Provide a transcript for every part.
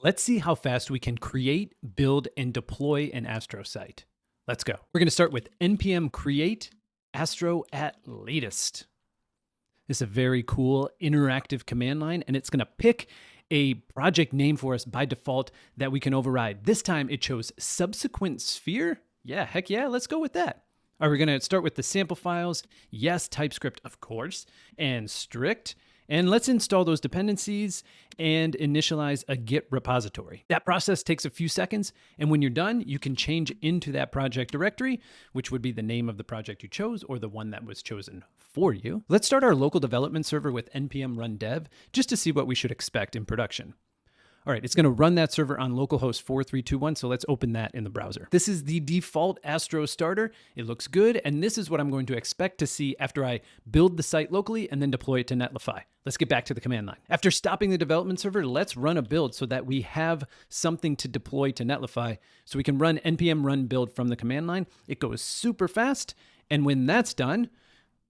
Let's see how fast we can create, build, and deploy an Astro site. Let's go. We're going to start with npm create Astro at latest. This is a very cool interactive command line, and it's going to pick a project name for us by default that we can override. This time it chose subsequent sphere. Yeah, heck yeah, let's go with that. All right, we're going to start with the sample files. Yes, TypeScript, of course, and strict. And let's install those dependencies and initialize a Git repository. That process takes a few seconds. And when you're done, you can change into that project directory, which would be the name of the project you chose or the one that was chosen for you. Let's start our local development server with npm run dev just to see what we should expect in production. All right, it's going to run that server on localhost 4321, so let's open that in the browser. This is the default Astro starter. It looks good, and this is what I'm going to expect to see after I build the site locally and then deploy it to Netlify. Let's get back to the command line. After stopping the development server, let's run a build so that we have something to deploy to Netlify, so we can run npm run build from the command line. It goes super fast, and when that's done,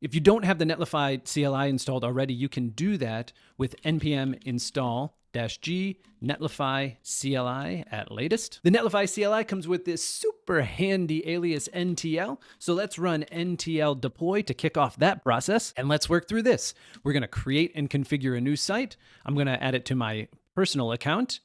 if you don't have the Netlify CLI installed already, you can do that with npm install -g Netlify CLI at latest. The Netlify CLI comes with this super handy alias NTL. So let's run NTL deploy to kick off that process. And let's work through this. We're going to create and configure a new site. I'm going to add it to my personal account.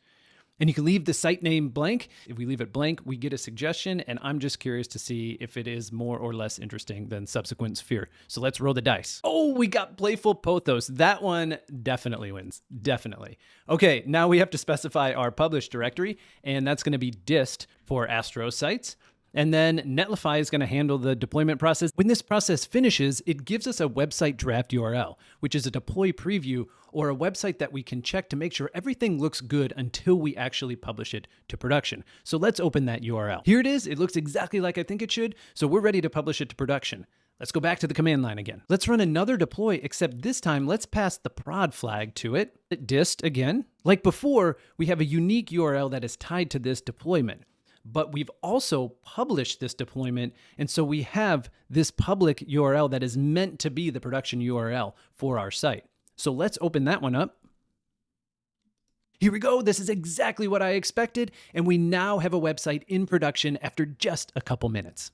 And you can leave the site name blank. If we leave it blank, we get a suggestion, and I'm just curious to see if it is more or less interesting than subsequent sphere. So let's roll the dice. Oh, we got playful pothos. That one definitely wins, definitely. Okay, now we have to specify our published directory, and that's gonna be dist for Astro sites. And then Netlify is going to handle the deployment process. When this process finishes, it gives us a website draft URL, which is a deploy preview or a website that we can check to make sure everything looks good until we actually publish it to production. So let's open that URL. Here it is. It looks exactly like I think it should. So we're ready to publish it to production. Let's go back to the command line again. Let's run another deploy, except this time let's pass the prod flag to it. Dist again. Like before, we have a unique URL that is tied to this deployment. But we've also published this deployment, and so we have this public URL that is meant to be the production URL for our site. So let's open that one up. Here we go. This is exactly what I expected, and we now have a website in production after just a couple minutes.